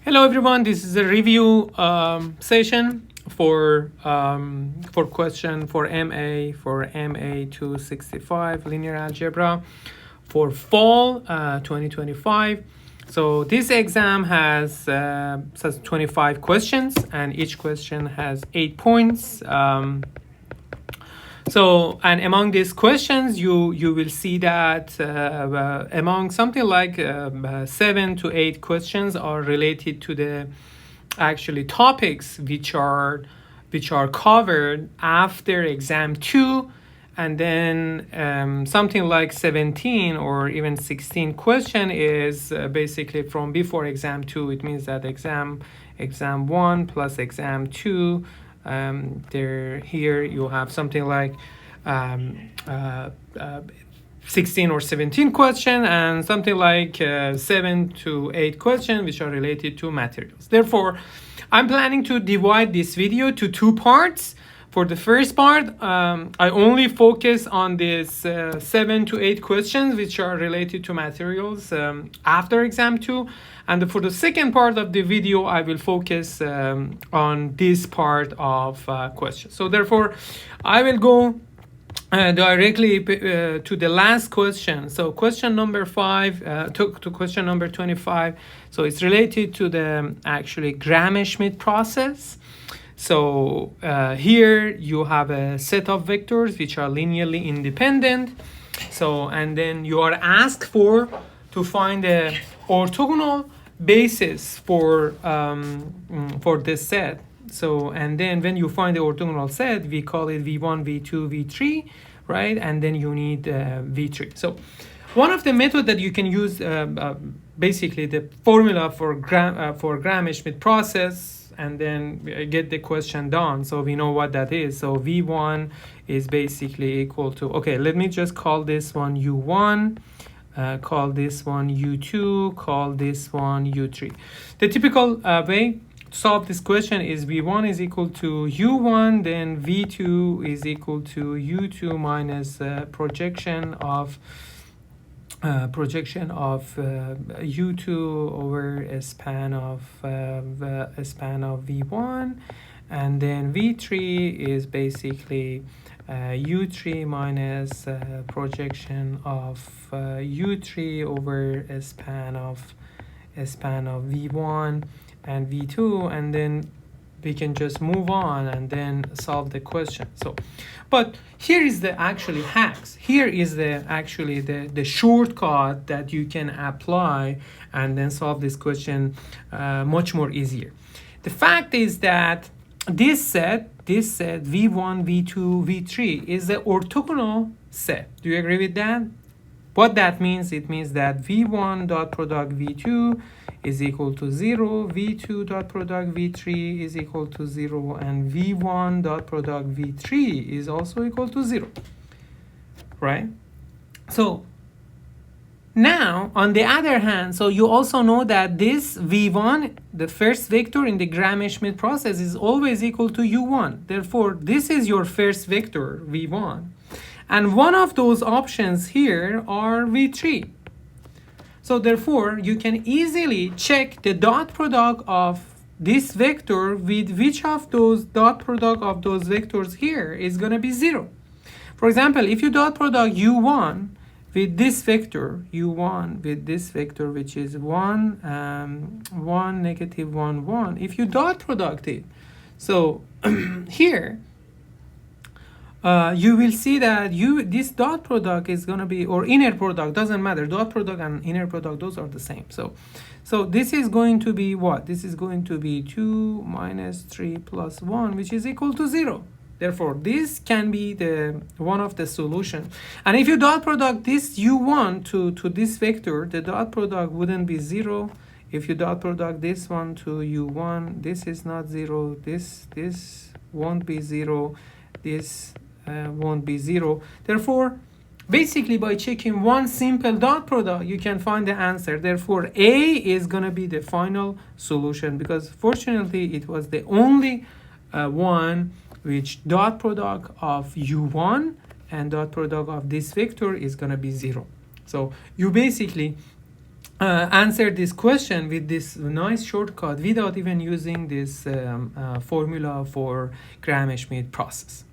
Hello everyone, this is a review session for question for MA 265 linear algebra for fall 2025. So this exam has 25 questions and each question has 8 points. And among these questions, you will see that among something like 7 to 8 questions are related to the actually topics which are covered after exam 2, and then something like 17 or even 16 question is basically from before exam 2. It means that exam 1 plus exam 2. Here you have something like 16 or 17 question and something like 7 to 8 question which are related to materials. Therefore, I'm planning to divide this video to 2 parts. For the first part, I only focus on this 7 to 8 questions which are related to materials after exam 2. And for the second part of the video, I will focus on this part of questions. So therefore, I will go directly to the last question. So question number 5 to question number 25. So it's related to the actually Gram-Schmidt process. So here you have a set of vectors which are linearly independent. So and then you are asked to find a orthogonal basis for this set. So and then when you find the orthogonal set, we call it V1, V2, V3, right? And then you need V3. So one of the methods that you can use, basically the formula for Gram-Schmidt process, and then get the question done. So we know what that is. So V1 is basically equal to, okay, let me just call this one U1, call this one U2, call this one U3. The typical way to solve this question is V1 is equal to U1, then V2 is equal to U2 minus projection of U2 over a span of V1, and then V3 is basically U3 minus projection of U3 over a span of V1 and V2, and then we can just move on and then solve the question. So, but here is the actually hacks. Here is the actually the shortcut that you can apply and then solve this question much more easier. The fact is that this set V1, V2, V3 is the orthogonal set. Do you agree with that? What that means, it means that V1 dot product V2 is equal to 0, V2 dot product V3 is equal to 0, and V1 dot product V3 is also equal to 0, right? So now, on the other hand, so you also know that this V1, the first vector in the Gram-Schmidt process, is always equal to U1. Therefore, this is your first vector, V1. And one of those options here are V3. So therefore, you can easily check the dot product of this vector with which of those dot product of those vectors here is going to be 0. For example, if you dot product U1 with this vector, U1 with this vector, which is 1, 1, negative 1, 1, if you dot product it, so here, you will see that this dot product is going to be, or inner product, doesn't matter, dot product and inner product, those are the same. So this is going to be what? This is going to be 2 minus 3 plus 1, which is equal to 0. Therefore, this can be the one of the solution. And if you dot product this U1 to this vector, the dot product wouldn't be 0. If you dot product this one to U1, this is not 0. This won't be 0. This won't be 0. Therefore, basically by checking one simple dot product, you can find the answer. Therefore, A is going to be the final solution, because fortunately it was the only one which dot product of U1 and dot product of this vector is going to be 0. So you basically answer this question with this nice shortcut without even using this formula for Graham-Schmidt process.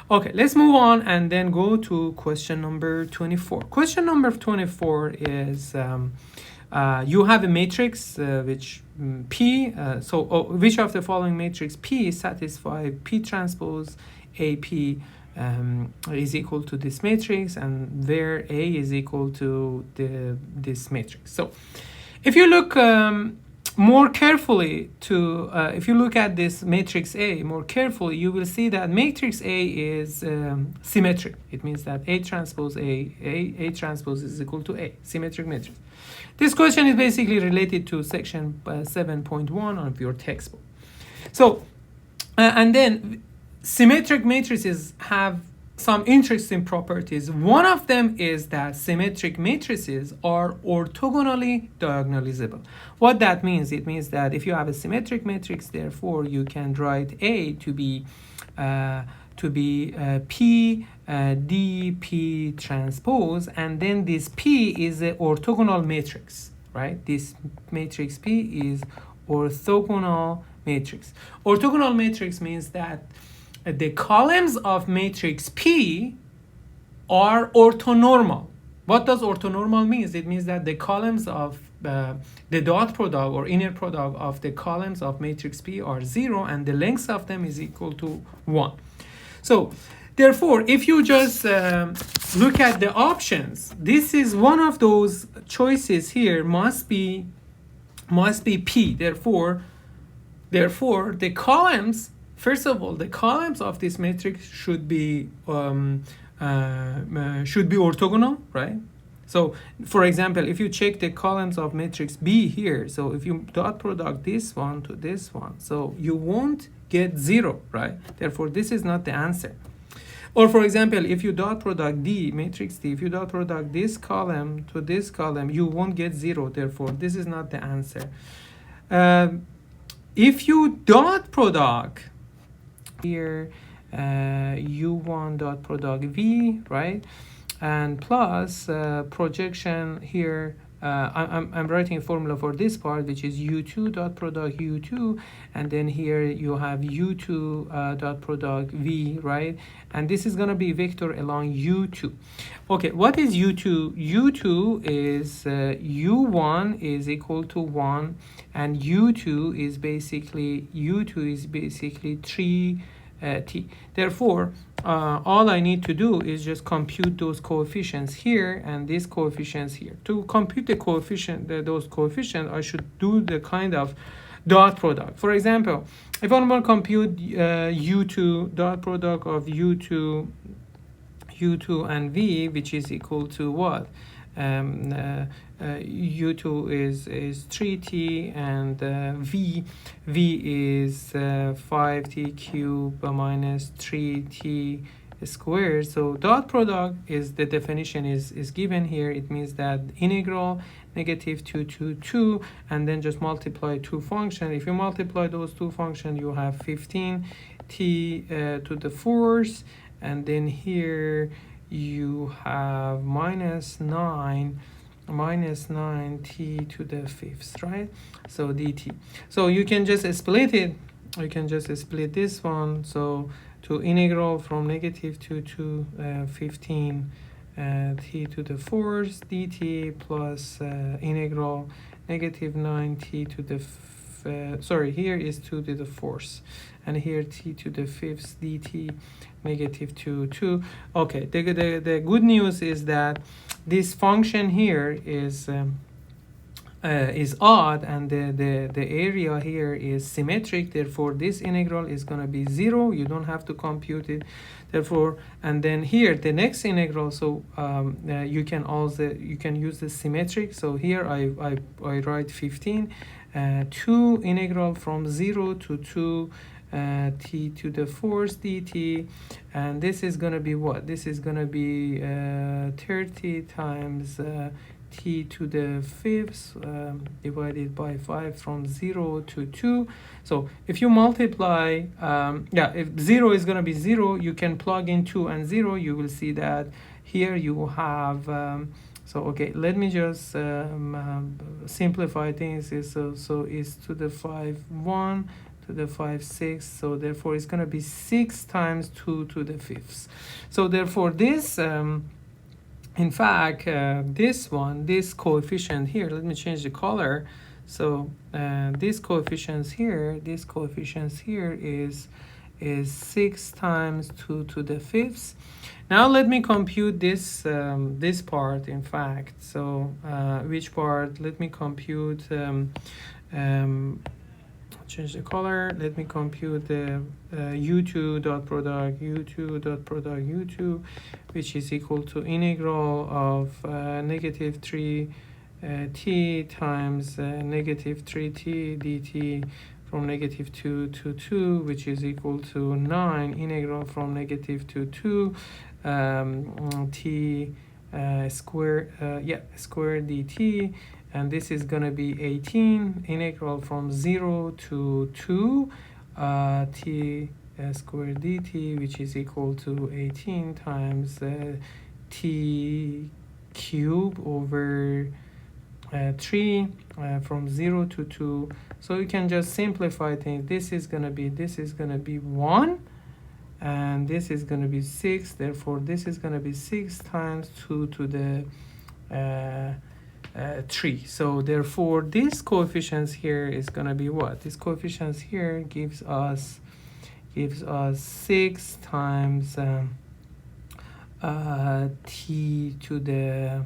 Okay, let's move on and then go to question number 24. Question number 24 is you have a matrix which P, which of the following matrix P satisfy P transpose AP is equal to this matrix, and where A is equal to this matrix. So if you look more carefully to, if you look at this matrix A more carefully, you will see that matrix A is symmetric. It means that A transpose A transpose is equal to A, symmetric matrix. This question is basically related to section 7.1 of your textbook. So, and then symmetric matrices have some interesting properties. One of them is that symmetric matrices are orthogonally diagonalizable. What that means, it means that if you have a symmetric matrix, therefore you can write A to be P D P transpose, and then this P is an orthogonal matrix, right? This matrix P is orthogonal matrix. Orthogonal matrix means that the columns of matrix P are orthonormal. What does orthonormal mean? It means that the columns of the dot product or inner product of the columns of matrix P are 0 and the length of them is equal to 1. So therefore, if you just look at the options, this is one of those choices here must be P. Therefore the columns, first of all, the columns of this matrix should be orthogonal, right? So, for example, if you check the columns of matrix B here, so if you dot product this one to this one, so you won't get 0, right? Therefore, this is not the answer. Or for example, if you dot product D, matrix D, if you dot product this column to this column, you won't get 0. Therefore, this is not the answer. If you dot product here, U1 dot product V, right? And plus projection here, I'm writing a formula for this part, which is U2 dot product U2, and then here you have U2 dot product V, right? And this is going to be vector along U2. Okay, what is U2? U2 is U1 is equal to 1, and U2 is basically 3 T. Therefore, all I need to do is just compute those coefficients here and these coefficients here. To compute the coefficient, those coefficients, I should do the kind of dot product. For example, if I want to compute U2 dot product of U2 and V, which is equal to what? U2 is 3T and V is 5T cubed minus 3T squared. So dot product is the definition is given here. It means that integral negative 2 to 2 and then just multiply two functions. If you multiply those two functions, you have 15T to the fourth, and then here you have minus 9 T to the fifth, right? So dt. So you can just split it. You can just split this one. So to integral from negative 2 to 15 T to the fourth dt plus integral negative 9T to the sorry, here is 2 to the fourth, and here T to the fifth dt negative 2. Okay, the good news is that this function here is odd, and the area here is symmetric. Therefore, this integral is going to be 0. You don't have to compute it. Therefore, and then here the next integral. So you can use the symmetric. So here I write 15. 2 integral from 0 to 2 T to the fourth dt, and this is going to be what? This is going to be 30 times T to the fifth divided by 5 from 0 to 2. So if you multiply, if 0 is going to be 0, you can plug in 2 and 0. You will see that here you have So okay, let me just simplify things. So is to the 5 1 to the 5 6, so therefore it's going to be 6 times 2 to the 5th. So therefore this in fact this coefficient here, let me change the color. So this coefficients here is 6 times 2 to the 5th. Now let me compute this this part, in fact. So which part? Let me compute change the color. Let me compute the u2 dot product u2, which is equal to integral of negative 3 t times negative 3t dt from negative 2 to 2, which is equal to 9 integral from negative to 2 t square dt, and this is going to be 18 integral from 0 to 2 t square dt, which is equal to 18 times t cube over 3 from 0 to 2. So you can just simplify things. This is going to be 1, and this is going to be 6. Therefore this is going to be 6 times 2 to the 3. So therefore this coefficients here is going to be what? This coefficients here gives us 6 times t to the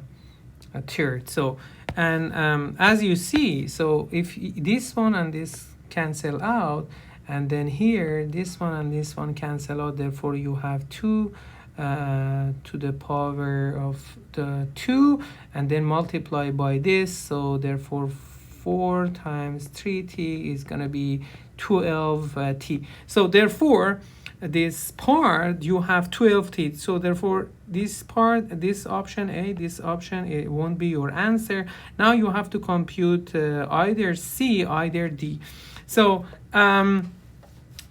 third. So and as you see, so if this one and this cancel out, and then here this one and this one cancel out, therefore you have 2 to the power of the 2, and then multiply by this. So therefore 4 times 3t is going to be 12t. So therefore this part you have 12t. So therefore this part, this option A, this option, it won't be your answer. Now you have to compute either C, either D. So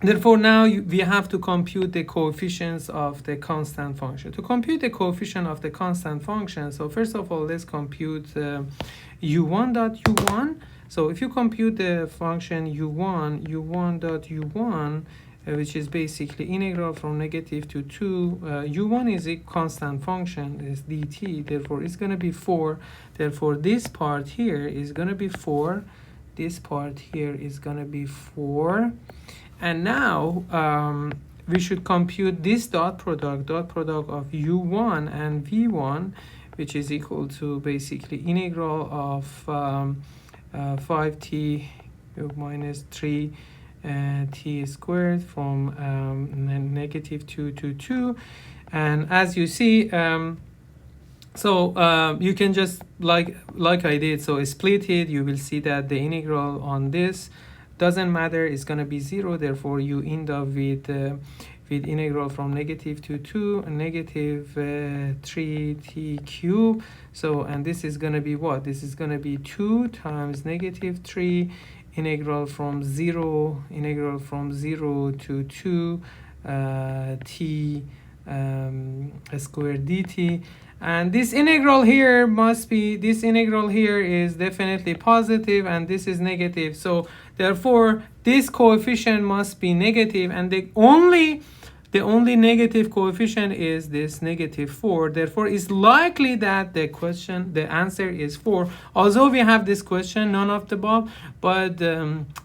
therefore now we have to compute the coefficients of the constant function. To compute the coefficient of the constant function, so first of all let's compute u1 dot u1. So if you compute the function u1 dot u1, which is basically integral from negative to 2, u1 is a constant function, is dt, therefore it's going to be 4. Therefore this part here is going to be 4, this part here is going to be 4. And now we should compute this dot product of u1 and v1, which is equal to basically integral of 5t minus 3 t squared from negative 2 to 2. And as you see, so you can just like I did, so split it. You will see that the integral on this doesn't matter, it's going to be 0. Therefore you end up with integral from negative to 2 and negative 3t cube. So and this is going to be what? This is going to be 2 times negative 3 integral from 0 to 2 t squared dt. And this integral here must be, this integral here is definitely positive and this is negative. So therefore this coefficient must be negative, and the only negative coefficient is this negative 4. Therefore it's likely that the answer is 4. Although we have this question, none of the above, but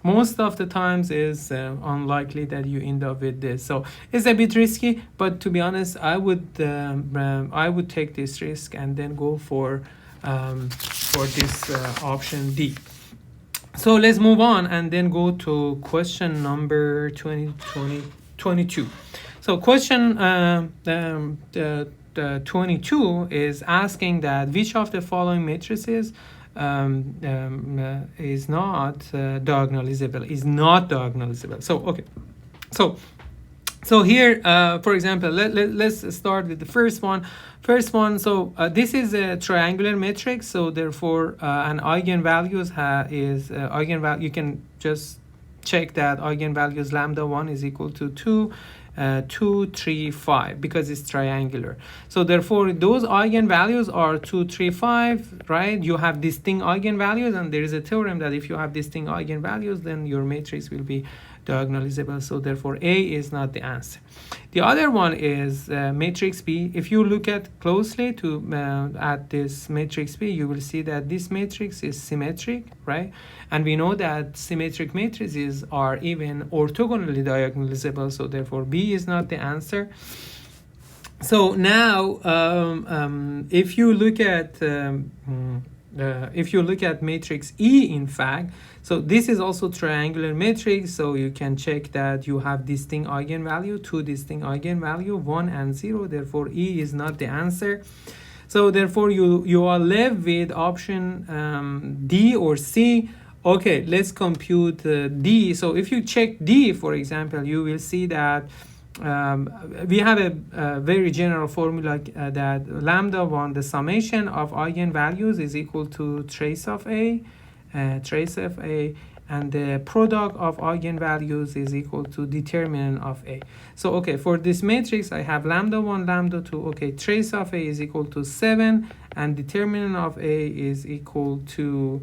most of the times is unlikely that you end up with this. So it's a bit risky, but to be honest, I would take this risk and then go for this option D. So let's move on and then go to question number 22. So question 22 is asking that which of the following matrices is not diagonalizable. So okay, so here for example, let's start with the first one. So this is a triangular matrix, so therefore an eigenvalues is eigenvalue. You can just check that eigenvalues lambda 1 is equal to 2, 2, 3, 5 because it's triangular. So therefore those eigenvalues are 2, 3, 5, right? You have distinct eigenvalues, and there is a theorem that if you have distinct eigenvalues, then your matrix will be diagonalizable. So therefore A is not the answer. The other one is matrix B. If you look at closely to at this matrix B, you will see that this matrix is symmetric, right? And we know that symmetric matrices are even orthogonally diagonalizable. So therefore B is not the answer. So now if you look at matrix E, in fact, so this is also triangular matrix, so you can check that you have distinct eigenvalue, two distinct eigenvalue, 1 and 0. Therefore E is not the answer. So therefore you are left with option D or C. Okay, let's compute D. So if you check D, for example, you will see that we have a very general formula that lambda 1, the summation of eigenvalues, is equal to trace of A, and the product of eigenvalues is equal to determinant of A. So okay, for this matrix I have lambda 1, lambda 2. Okay, trace of A is equal to 7, and determinant of A is equal to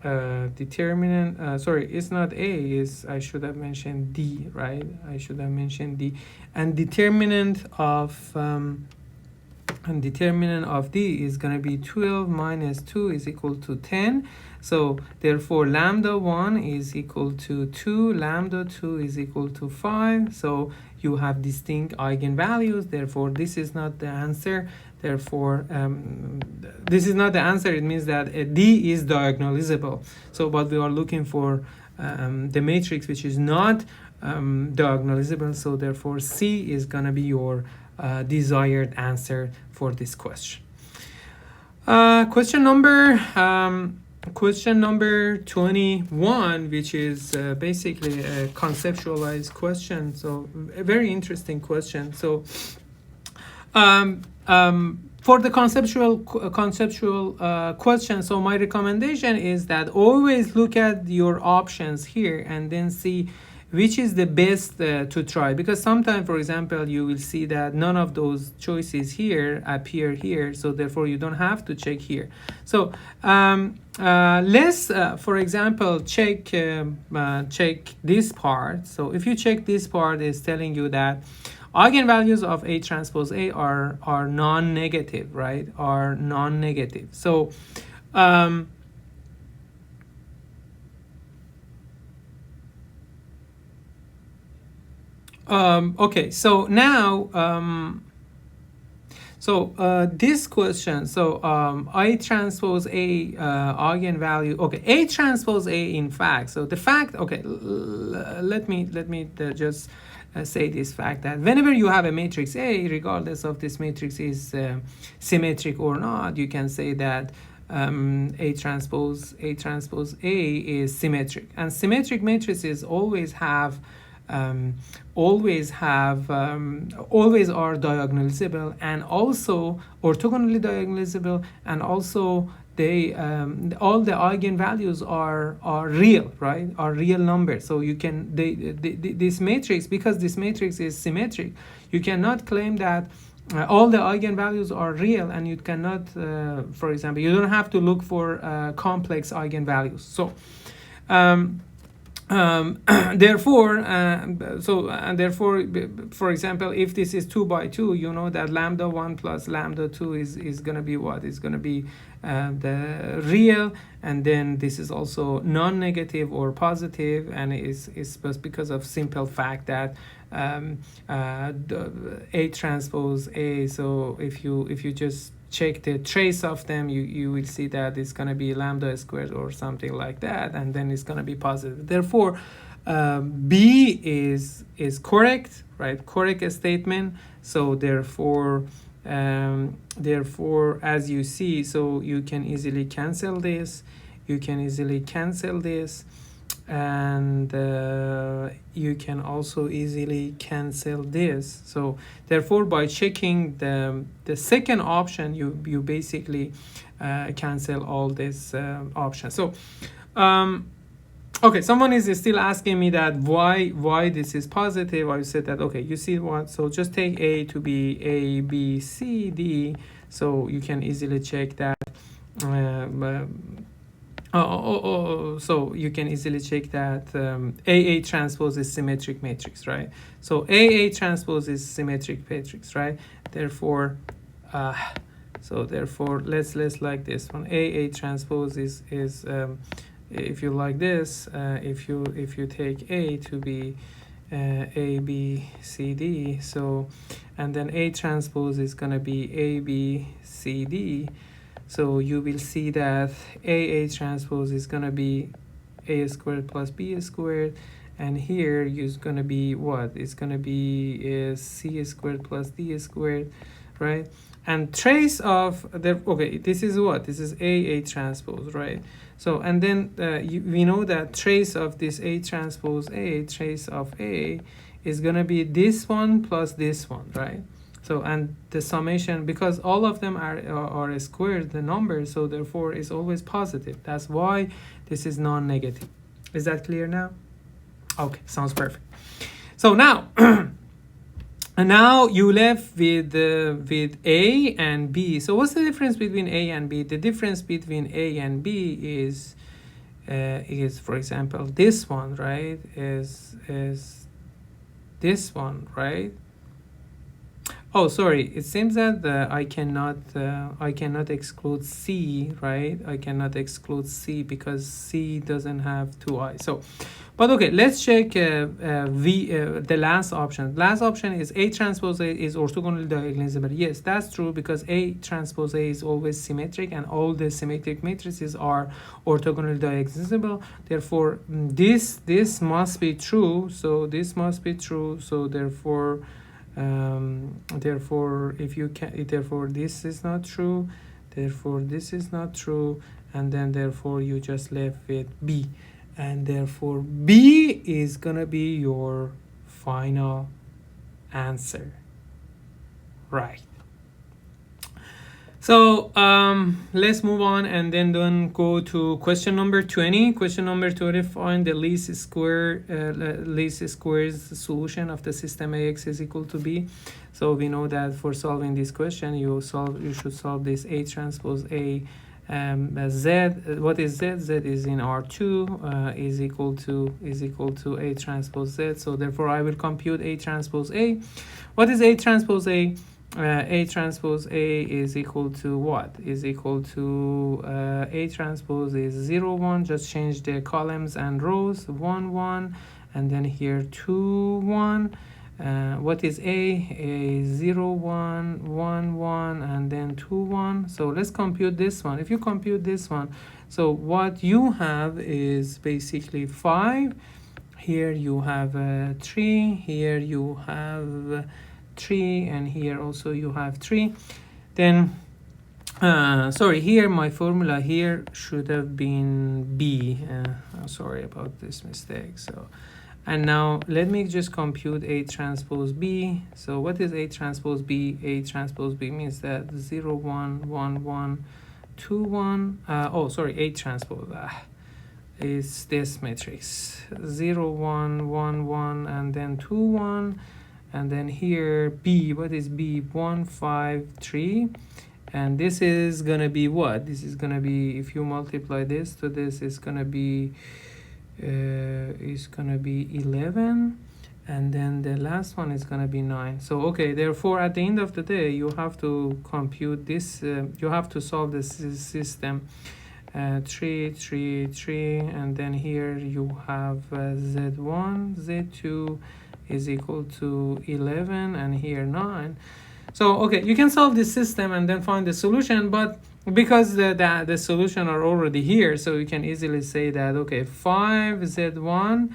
sorry, it's not A, is I should have mentioned D, right? I should have mentioned D. And determinant of D is going to be 12 minus 2 is equal to 10. So therefore lambda 1 is equal to 2, lambda 2 is equal to 5. So you have distinct eigenvalues. Therefore this is not the answer. Therefore this is not the answer. It means that D is diagonalizable. So but we are looking for the matrix which is not diagonalizable. So therefore C is going to be your desired answer for this question. Question number 21, which is basically a conceptualized question. So a very interesting question. So for the conceptual question, so my recommendation is that always look at your options here and then see which is the best to try, because sometimes, for example, you will see that none of those choices here appear here, so therefore you don't have to check here. So let's for example check this part. So if you check this part, is telling you that eigenvalues of A transpose A are non-negative, right? Are non-negative. So okay, so now this question, so I transpose A eigenvalue, okay, A transpose A, in fact, so the fact, okay, let me just say this fact that whenever you have a matrix A, regardless of this matrix is symmetric or not, you can say that A transpose A is symmetric, and symmetric matrices always are diagonalizable and also orthogonally diagonalizable, and also they all the eigenvalues are real, right? Are real numbers. So you can this matrix, because this matrix is symmetric, you cannot claim that all the eigenvalues are real, and you cannot for example, you don't have to look for complex eigenvalues. So therefore for example, if this is 2 by 2, you know that lambda 1 plus lambda 2 is going to be what? Is going to be the real, and then this is also non-negative or positive, and is just because of simple fact that A transpose A. So if you just check the trace of them, you will see that it's going to be lambda squared or something like that, and then it's going to be positive. Therefore B is correct, right? Correct statement. So therefore as you see, so you can easily cancel this, and you can also easily cancel this. So therefore by checking the second option, you basically cancel all this options. So Okay, someone is still asking me that why this is positive. I said that, okay, you see what, so just take A to be A, B, C, D, so you can easily check that. So you can easily check that AA transpose is symmetric matrix, right? So AA transpose is symmetric matrix, right? Therefore, therefore let's like this one. AA transpose is if you like this, if you take A to be A, B, C, D, so, and then A transpose is gonna be A, B, C, D, so you will see that AA transpose is gonna be A squared plus B squared, and here is gonna be what? It's gonna be C squared plus D squared, right? And trace of the, okay, this is what? This is AA transpose, right? So, and then we know that trace of this A transpose A, trace of A, is gonna be this one plus this one, right? So, and the summation, because all of them are squared, the numbers, so therefore it's always positive. That's why this is non-negative. Is that clear now? Okay, sounds perfect. So now, and now you left with A and B. So what's the difference between A and B? The difference between A and B is for example, this one, right? Is this one, right? Oh, sorry. It seems that I cannot exclude C, right? I cannot exclude C because C doesn't have two eyes. So, but okay, let's check the last option. Last option is A transpose A is orthogonally diagonalizable. Yes, that's true because A transpose A is always symmetric, and all the symmetric matrices are orthogonally diagonalizable. Therefore, this must be true. So this must be true. So therefore. Therefore, if you can, therefore this is not true, therefore this is not true, and then therefore you just left with B, and therefore B is gonna be your final answer, right? So let's move on and then go to question number 20. Question number 20, find the least squares solution of the system AX is equal to B. So we know that for solving this question, you should solve this A transpose A Z. What is Z? Z is in R2 is equal to A transpose Z. So therefore I will compute A transpose A. What is A transpose A? A transpose A is equal to what? Is equal to A transpose is 0, 1. Just change the columns and rows. 1, 1, and then here 2, 1. What is A? A 0, 1, 1, 1, and then 2, 1. So let's compute this one. If you compute this one, so what you have is basically 5. Here you have 3. Here you have 3, and here also you have 3. Then sorry, here my formula here should have been B. Sorry about this mistake. So, and now let me just compute A transpose B. So what is A transpose B? A transpose B means that 0, 1, 1, 1, 2, 1. Oh, sorry, A transpose is this matrix 0, 1, 1, 1, and then 2, 1. And then here B, what is B? 1, 5, 3. And this is gonna be what? This is gonna be, if you multiply this to this, is gonna be 11, and then the last one is gonna be 9. So okay, therefore at the end of the day you have to compute this, you have to solve this system 3, 3, 3, and then here you have Z1, Z2 is equal to 11, and here 9. So okay, you can solve this system and then find the solution, but because the solution are already here, so you can easily say that okay, 5Z1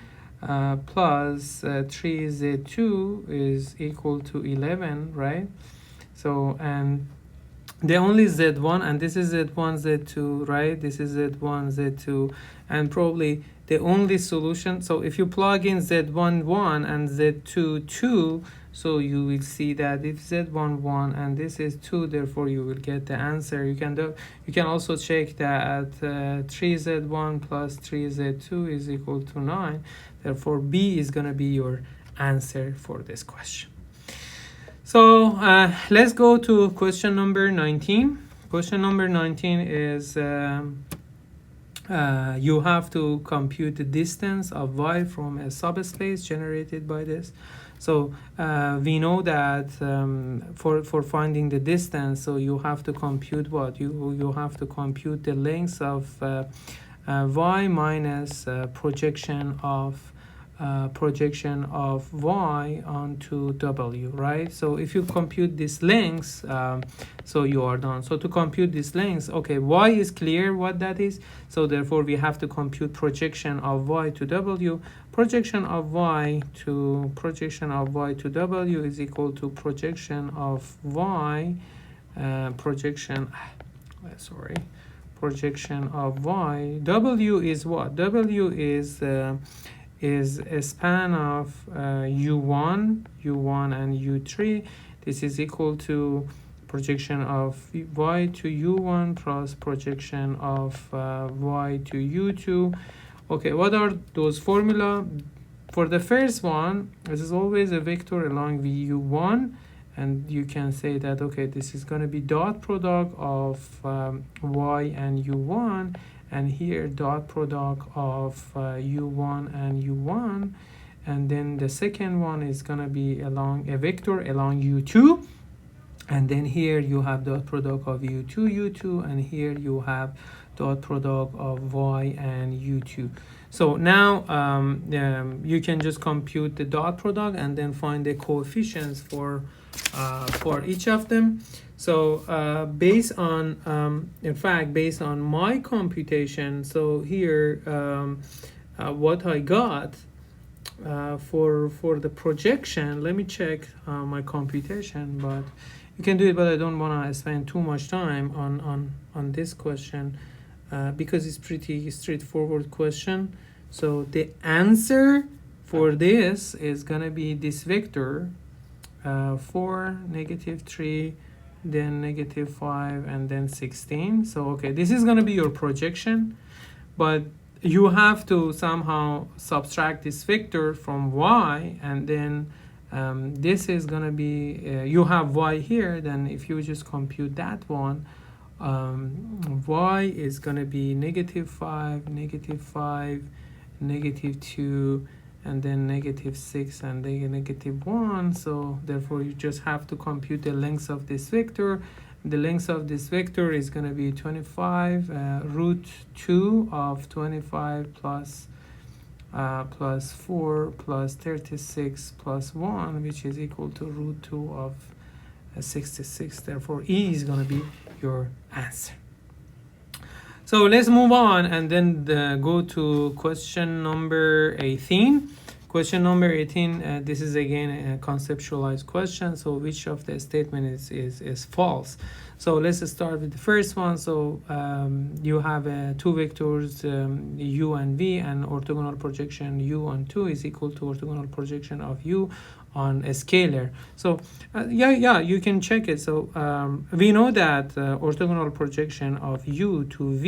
plus 3Z2 is equal to 11, right? So, and the only Z1, and this is Z1, Z2, right? This is Z1, Z2, and probably the only solution. So if you plug in Z1, 1 and Z2, 2, So you will see that if z1 1 and this is 2, therefore you will get the answer. You can also check that 3z1 plus 3z2 is equal to 9. Therefore B is going to be your answer for this question. So let's go to question number 19. Question number 19 is you have to compute the distance of y from a subspace generated by this. So we know that for finding the distance, so you have to compute what? You have to compute the length of y minus projection of y onto w, right? So if you compute this length, so you are done. So to compute this length, okay, y is clear what that is. So therefore we have to compute projection of y to w. Projection of y to w is equal to projection of y projection of y. W is what? W is a span of u1 and u3. This is equal to projection of y to u1 plus projection of y to u2. Okay, what are those formula? For the first one, this is always a vector along vu1, and you can say that, okay, this is going to be dot product of y and u1, and here dot product of u1 and u1, and then the second one is going to be along a vector along u2, and then here you have dot product of u2, and here you have dot product of y and u2. So now you can just compute the dot product and then find the coefficients for each of them. So based on based on my computation, so here what I got for the projection, let me check my computation, but you can do it, but I don't want to spend too much time on this question because it's pretty straightforward question. So the answer for this is gonna be this vector 4, -3, then -5, and then 16. So okay, this is gonna be your projection, but you have to somehow subtract this vector from y, and then this is gonna be you have y here. Then if you just compute that one, y is gonna be -5, -5, -2, and then -6 and then -1. So therefore you just have to compute the length of this vector. The length of this vector is going to be 25 root 2 of 25 plus 4 plus 36 plus 1, which is equal to root 2 of 66. Therefore E is going to be your answer. So let's move on and then go to question number 18. Question number 18, this is again a conceptualized question. So which of the statement is false? So let's start with the first one. So you have two vectors u and v, and orthogonal projection u on 2 is equal to orthogonal projection of u on a scalar. So you can check it. So we know that orthogonal projection of u to v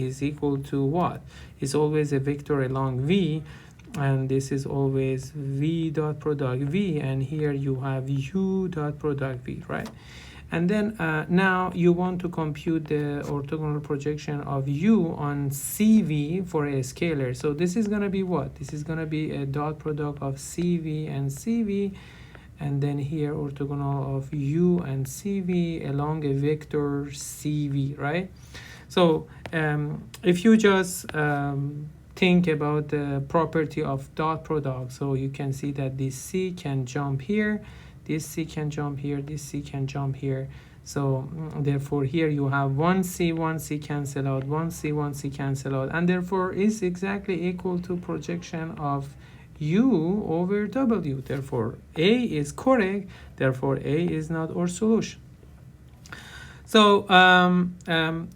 is equal to what? It's always a vector along v, and this is always v dot product v, and here you have u dot product v, right? And then now you want to compute the orthogonal projection of u on cv for a scalar. So this is going to be what? This is going to be a dot product of cv and cv, and then here orthogonal of u and cv along a vector cv, right? So if you just think about the property of dot product, so you can see that this c can jump here, this c can jump here, this c can jump here. So therefore here you have 1c cancel out, 1c cancel out, and therefore is exactly equal to projection of u over w. Therefore A is correct, therefore A is not our solution. So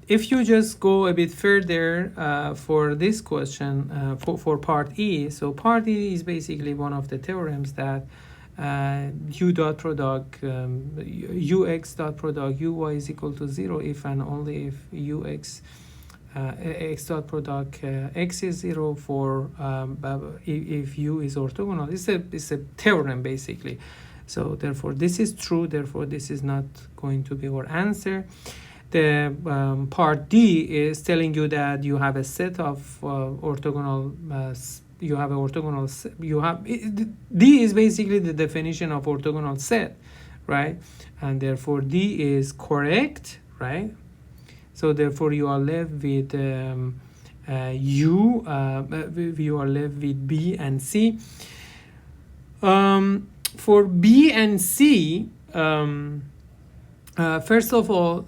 if you just go a bit further for this question, for part E, so part E is basically one of the theorems that u dot product ux dot product uy is equal to 0 if and only if ux x dot product x is 0 for if u is orthogonal. It's a theorem basically. So therefore this is true, therefore this is not going to be our answer. The part D is telling you that you have a set of orthogonal you have a orthogonal D is basically the definition of orthogonal set, right? And therefore D is correct, right? So therefore you are left with you are left with B and C. For B and C, first of all,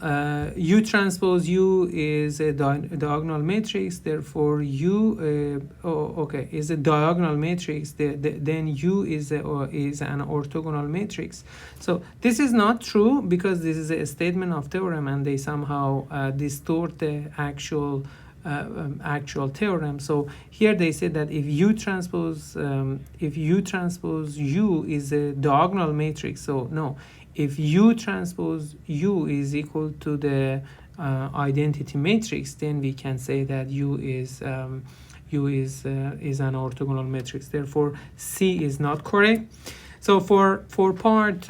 U transpose U is a diagonal matrix. Therefore, U is a diagonal matrix. Then U is an orthogonal matrix. So this is not true because this is a statement of theorem, and they somehow distort the actual theorem. So here they say that if U transpose U is a diagonal matrix, so no. If U transpose U is equal to the identity matrix, then we can say that U is an orthogonal matrix. Therefore, C is not correct. So for part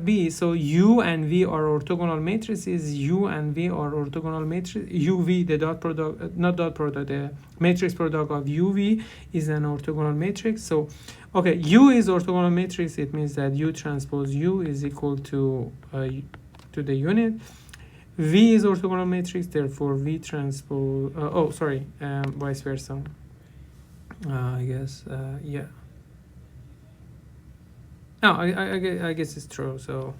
B, so U and V are orthogonal matrices. U and V are orthogonal matrix. UV, the dot product, not dot product, the matrix product of UV is an orthogonal matrix. So, okay, U is orthogonal matrix. It means that U transpose U is equal to the unit. V is orthogonal matrix. Therefore, V transpose. Vice versa. I guess. Yeah. No, I guess it's true. So,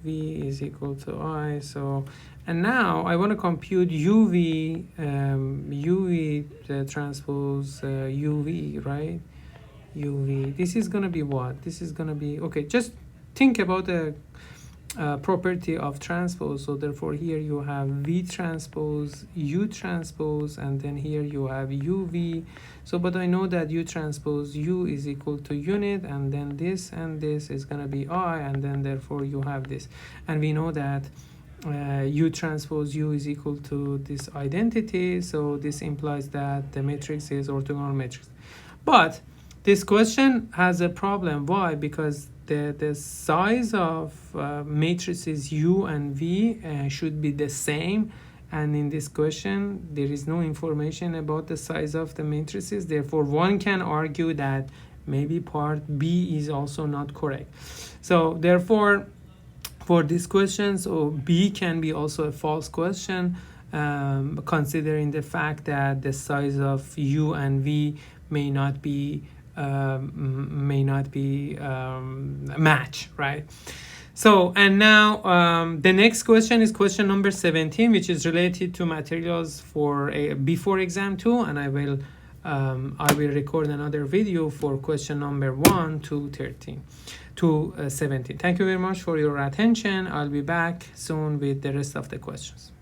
V is equal to I. So, and now I want to compute UV, UV transpose UV, right? UV. This is gonna be what? This is gonna be okay. Just think about the property of transpose. So therefore here you have V transpose U transpose, and then here you have UV. So but I know that U transpose U is equal to unit, and then this and this is going to be I, and then therefore you have this, and we know that U transpose U is equal to this identity. So this implies that the matrix is orthogonal matrix. But this question has a problem. Why? Because the size of matrices U and V should be the same, and in this question there is no information about the size of the matrices. Therefore one can argue that maybe part B is also not correct. So therefore for this question, so B can be also a false question, considering the fact that the size of U and V may not be match, right? So, and now the next question is question number 17, which is related to materials for before exam 2, and I will record another video for question number 1 to 17. Thank you very much for your attention. I'll be back soon with the rest of the questions.